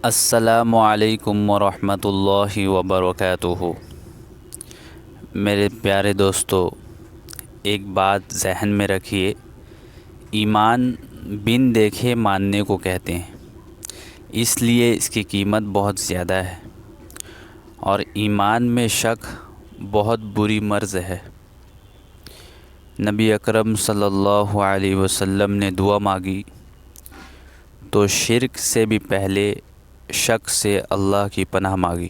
السلام علیکم ورحمۃ اللہ وبرکاتہ۔ میرے پیارے دوستو، ایک بات ذہن میں رکھیے، ایمان بن دیکھے ماننے کو کہتے ہیں، اس لیے اس کی قیمت بہت زیادہ ہے، اور ایمان میں شک بہت بری مرض ہے۔ نبی اکرم صلی اللہ علیہ وسلم نے دعا مانگی تو شرک سے بھی پہلے شک سے اللہ کی پناہ مانگی۔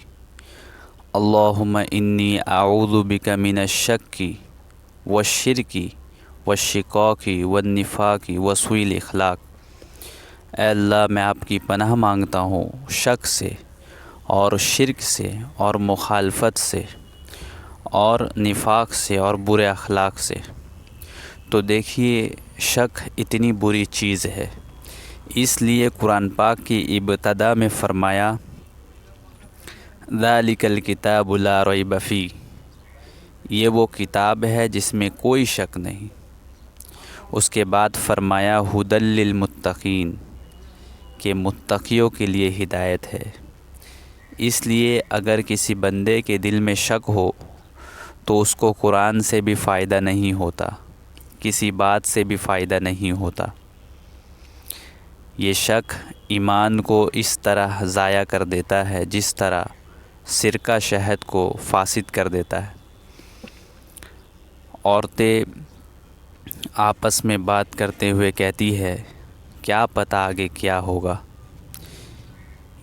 اللہم انی اعوذ بک من الشک والشرک والشقاق والنفاق وسوء الاخلاق۔ اے اللہ، میں آپ کی پناہ مانگتا ہوں شک سے اور شرک سے اور مخالفت سے اور نفاق سے اور برے اخلاق سے۔ تو دیکھیے، شک اتنی بری چیز ہے، اس لیے قرآن پاک کی ابتدا میں فرمایا ذالک الکتاب لا ریب فیہ، یہ وہ کتاب ہے جس میں کوئی شک نہیں۔ اس کے بعد فرمایا ھدی للمتقین، کہ متقیوں کے لیے ہدایت ہے۔ اس لیے اگر کسی بندے کے دل میں شک ہو تو اس کو قرآن سے بھی فائدہ نہیں ہوتا، کسی بات سے بھی فائدہ نہیں ہوتا۔ یہ شک ایمان کو اس طرح ضائع کر دیتا ہے جس طرح سرکہ شہد کو فاسد کر دیتا ہے۔ عورتیں آپس میں بات کرتے ہوئے کہتی ہے، کیا پتہ آگے کیا ہوگا۔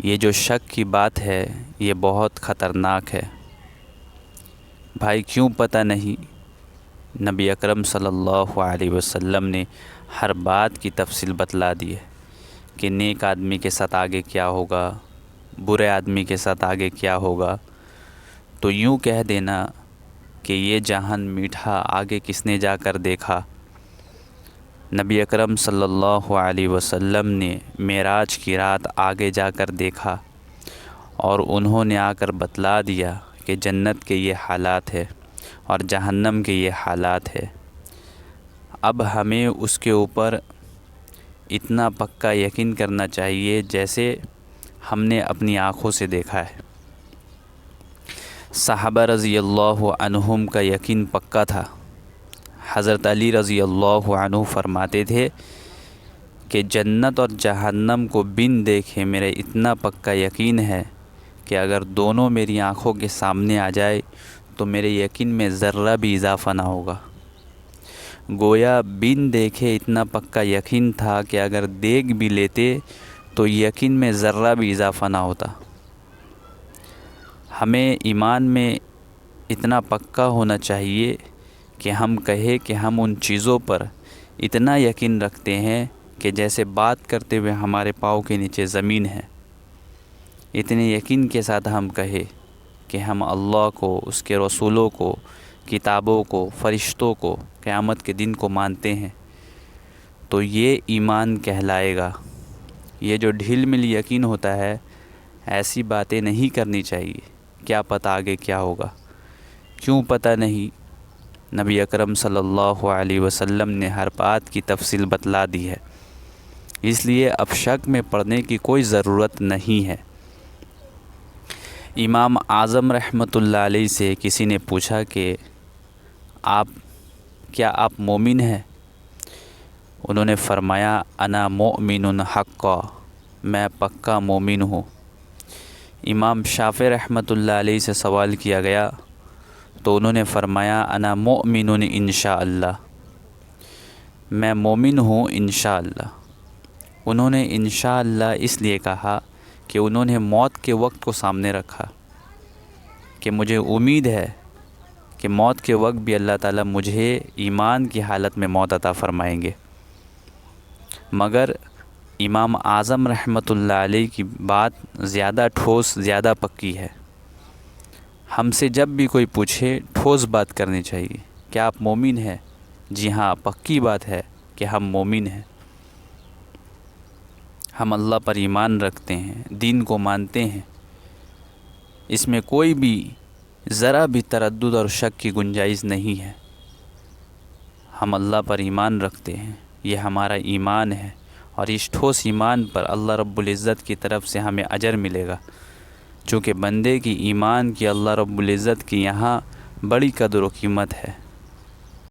یہ جو شک کی بات ہے یہ بہت خطرناک ہے۔ بھائی، کیوں پتہ نہیں؟ نبی اکرم صلی اللہ علیہ وسلم نے ہر بات کی تفصیل بتلا دی ہے کہ نیک آدمی کے ساتھ آگے کیا ہوگا، برے آدمی کے ساتھ آگے کیا ہوگا۔ تو یوں کہہ دینا کہ یہ جہان میٹھا آگے کس نے جا کر دیکھا۔ نبی اکرم صلی اللہ علیہ وسلم نے معراج کی رات آگے جا کر دیکھا، اور انہوں نے آ کر بتلا دیا کہ جنت کے یہ حالات ہے اور جہنم کے یہ حالات ہے۔ اب ہمیں اس کے اوپر اتنا پکا یقین کرنا چاہیے جیسے ہم نے اپنی آنکھوں سے دیکھا ہے۔ صحابہ رضی اللہ عنہم کا یقین پکا تھا۔ حضرت علی رضی اللہ عنہ فرماتے تھے کہ جنت اور جہنم کو بن دیکھے میرے اتنا پکا یقین ہے کہ اگر دونوں میری آنکھوں کے سامنے آ جائے تو میرے یقین میں ذرہ بھی اضافہ نہ ہوگا۔ گویا بن دیکھے اتنا پکا یقین تھا کہ اگر دیکھ بھی لیتے تو یقین میں ذرہ بھی اضافہ نہ ہوتا۔ ہمیں ایمان میں اتنا پکا ہونا چاہیے کہ ہم کہیں کہ ہم ان چیزوں پر اتنا یقین رکھتے ہیں کہ جیسے بات کرتے ہوئے ہمارے پاؤں کے نیچے زمین ہے۔ اتنے یقین کے ساتھ ہم کہیں کہ ہم اللہ کو، اس کے رسولوں کو، کتابوں کو، فرشتوں کو، قیامت کے دن کو مانتے ہیں، تو یہ ایمان کہلائے گا۔ یہ جو ڈھیل مل یقین ہوتا ہے، ایسی باتیں نہیں کرنی چاہیے، کیا پتہ آگے کیا ہوگا۔ کیوں پتہ نہیں؟ نبی اکرم صلی اللہ علیہ وسلم نے ہر بات کی تفصیل بتلا دی ہے، اس لیے اب شک میں پڑنے کی کوئی ضرورت نہیں ہے۔ امام اعظم رحمۃ اللہ علیہ سے کسی نے پوچھا کہ کیا آپ مومن ہیں؟ انہوں نے فرمایا انا مؤمن حقا، میں پکا مومن ہوں۔ امام شافعی رحمۃ اللہ علیہ سے سوال کیا گیا تو انہوں نے فرمایا انا مؤمن انشاءاللہ، میں مومن ہوں انشاءاللہ۔ انہوں نے انشاءاللہ اس لیے کہا کہ انہوں نے موت کے وقت کو سامنے رکھا کہ مجھے امید ہے کہ موت کے وقت بھی اللہ تعالیٰ مجھے ایمان کی حالت میں موت عطا فرمائیں گے۔ مگر امام اعظم رحمۃ اللہ علیہ کی بات زیادہ ٹھوس، زیادہ پکی ہے۔ ہم سے جب بھی کوئی پوچھے ٹھوس بات کرنی چاہیے۔ کیا آپ مومن ہیں؟ جی ہاں، پکی بات ہے کہ ہم مومن ہیں، ہم اللہ پر ایمان رکھتے ہیں، دین کو مانتے ہیں، اس میں کوئی بھی ذرا بھی تردد اور شک کی گنجائش نہیں ہے۔ ہم اللہ پر ایمان رکھتے ہیں، یہ ہمارا ایمان ہے، اور اس ٹھوس ایمان پر اللہ رب العزت کی طرف سے ہمیں اجر ملے گا، چونکہ بندے کی ایمان کی اللہ رب العزت کی یہاں بڑی قدر و قیمت ہے۔